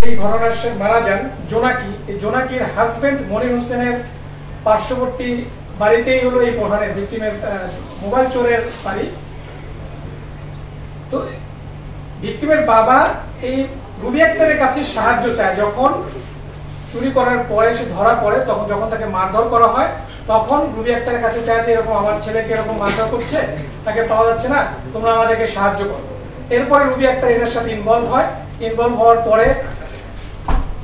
এই ঘটনার মারা যান জোনাকি। এই জোনাকির হাজবেন্ড মনির হোসেনের পার্শ্ববর্তী বাড়িতেই হলো এই প্রধানের ভিকটিমের মোবাইল চোরের বাড়ি। তো ভিকটিমের বাবা এই রুবি আক্তারের কাছে সাহায্য চায়। যখন চুরি করার পরে সে ধরা পড়ে, তখন যখন তাকে মারধর করা হয়, তখন রুবি আক্তারের কাছে চায় যে এরকম আমার ছেলেকে এরকম মারধর করছে, তাকে পাওয়া যাচ্ছে না, তোমরা আমাদেরকে সাহায্য করো। এরপরে রুবি আক্তার এটার সাথে ইনভলভ হয়। ইনভলভ হওয়ার পরে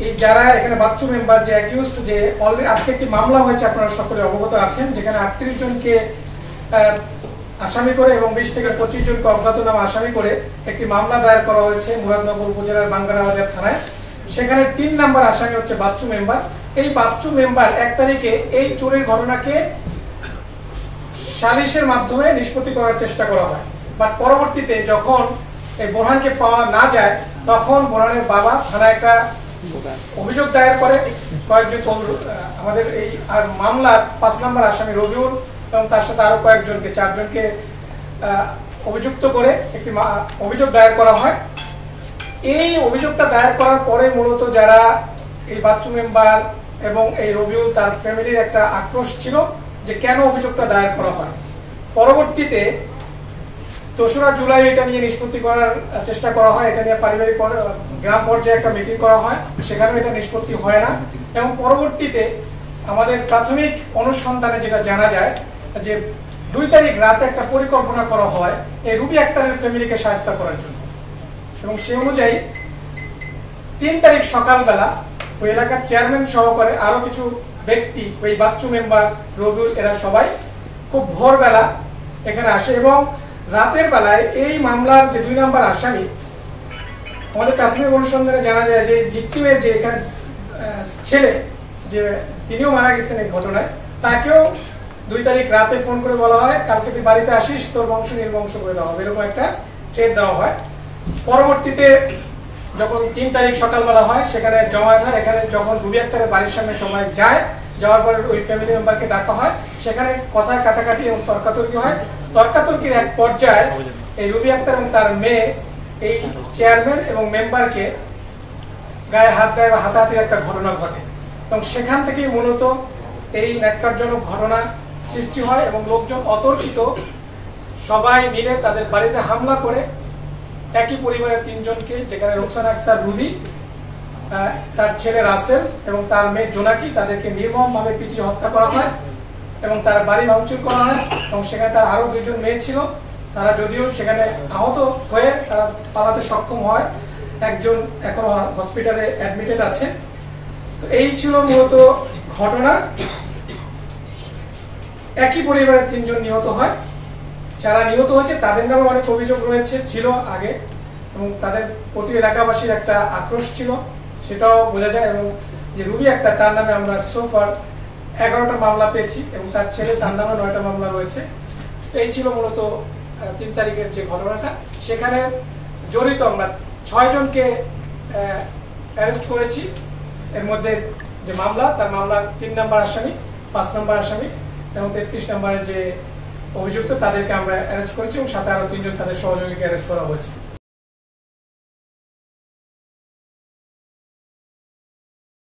এই যারা এখানে বাচ্চু মেম্বার যে অ্যাকিউজড, যে অলরেডি আজকে একটি মামলা হয়েছে, আপনারা সকলে অবগত আছেন, যেখানে 38 জনকে আসামি করে এবং 20 থেকে 25 জনকে অজ্ঞাতনামা আসামি করে একটি মামলা দায়ের করা হয়েছে মুরাদনগর উপজেলার বাঙ্গারা বাজার থানায়। সেখানে 3 নম্বর আসামি হচ্ছে বাচ্চু মেম্বার। এই বাচ্চু মেম্বার 1 তারিখে এই চুরির ঘটনাকে সালিশের মাধ্যমে নিষ্পত্তি করার চেষ্টা করা হয়। বাট পরবর্তীতে যখন এই বোরহানকে পাওয়া না যায়, তখন বোরহানের বাবা থানায় একটা অভিযোগ দায়ের করে। কয়েকজন আমাদের এই আর মামলার 5 নম্বর আসামি রবিউল এবং তার সাথে আরো কয়েকজনকে 4 জনকে অভিযুক্ত করে একটি অভিযোগ দায়ের করা হয়। এই অভিযোগটা দায়ের করার পরে মূলত যারা এই বাচ্চু মেম্বার এবং এই রবিউল তার ফ্যামিলির একটা আক্রোশ ছিল যে কেন অভিযোগটা দায়ের করা হয়। পরবর্তীতে 3রা জুলাই এটা নিয়ে নিষ্পত্তি করার চেষ্টা করা হয়। এটা নিয়ে পারিবারিক গ্রাম পর্যায়ে একটা মিটিং করা হয়, সেখানেও এটা নিষ্পত্তি হয় না। এবং পরবর্তীতে আমাদের প্রাথমিক অনুসন্ধানে যেটা জানা যায় যে 2 তারিখ রাতে একটা পরিকল্পনা করা হয় এই রুবি আক্তারের ফ্যামিলিকে সাহায্য করার জন্য, এবং সে অনুযায়ী 3 তারিখ সকালবেলা ওই এলাকার চেয়ারম্যান সহকারে আরো কিছু ব্যক্তি, ওই বাচ্চু মেম্বার, রবিউল, এরা সবাই খুব ভোরবেলা এখানে আসে। এবং রাতের বেলায় এই মামলার যে 2 নম্বর আসামি, আমাদের প্রাথমিক অনুসন্ধানে জানা যায় যে ভিকটিমের যে এখানে ছেলে, যে তিনিও মারা গেছেন এই ঘটনায়, তাকেও 2 তারিখ রাতে ফোন করে বলা হয় কালকে তুই বাড়িতে আসিস, তোর বংশ নির্বংশ করে দেওয়া হবে, এরকম একটা থ্রেট দেওয়া হয়। পরবর্তীতে যখন 3 তারিখ সকালবেলা হয়, সেখানে জমায়েত হয়। এখানে যখন রুবি আক্তারের বাড়ির সামনে সময় যায়, যাওয়ার পরে ওই ফ্যামিলি মেম্বারকে ডাকা হয়। সেখানে কথা কাটাকাটি এবং তর্কাতর্কি হয়। তর্কাতর্কির এক পর্যায়ে এই রুবি আক্তার এবং তার মেয়ে এই চেয়ারম্যান এবং মেম্বারকে গায়ে হাত দেয় বা হাতাহাতির একটা ঘটনা ঘটে, এবং সেখান থেকেই মূলত এই ন্যাক্কারজনক ঘটনা সৃষ্টি হয়। এবং লোকজন অতর্কিত সবাই মিলে তাদের বাড়িতে হামলা করে একই পরিবারের 3 জনকে, যেখানে রোকসানা আক্তার রুবি, তার ছেলে রাসেল এবং তার মেয়ে জোনাকি, তাদেরকে নির্মমভাবে পিটিয়ে হত্যা করা হয় এবং তার বাড়ি ভাঙচুর করা হয়। এবং সেখানে তার আরো 2 জন মেয়ে ছিল, তারা যদিও সেখানে আহত হয়ে তারা পালাতে সক্ষম হয়। একজন এখনো হসপিটালে অ্যাডমিটেড আছে। তো এই ছিল মূলত ঘটনা। একই পরিবারের 3 জন নিহত হয়। যারা নিহত হয়েছে তাদের নামে অনেক অভিযোগ রয়েছে, ছিল আগে, এবং তাদের প্রতি এলাকাবাসীর একটা আক্রোশ ছিল, সেটাও বোঝা যায়। এবং যে রুবি আক্তার, তার নামে আমরা সোফার 11টা মামলা পেয়েছি এবং তার ছেলে, তার নামে 9টা মামলা রয়েছে। তো এই ছিল মূলত 3 তারিখের যে ঘটনাটা। সেখানে জড়িত আমরা 6 জনকে অ্যারেস্ট করেছি। এর মধ্যে যে মামলা, তার মামলার 3 নম্বর আসামি, 5 নম্বর আসামি এবং 33 নম্বরের যে অভিযুক্ত, তাদেরকে আমরা অ্যারেস্ট করেছি এবং সাথে আরো 3 জন তাদের সহযোগীকে অ্যারেস্ট করা হয়েছে।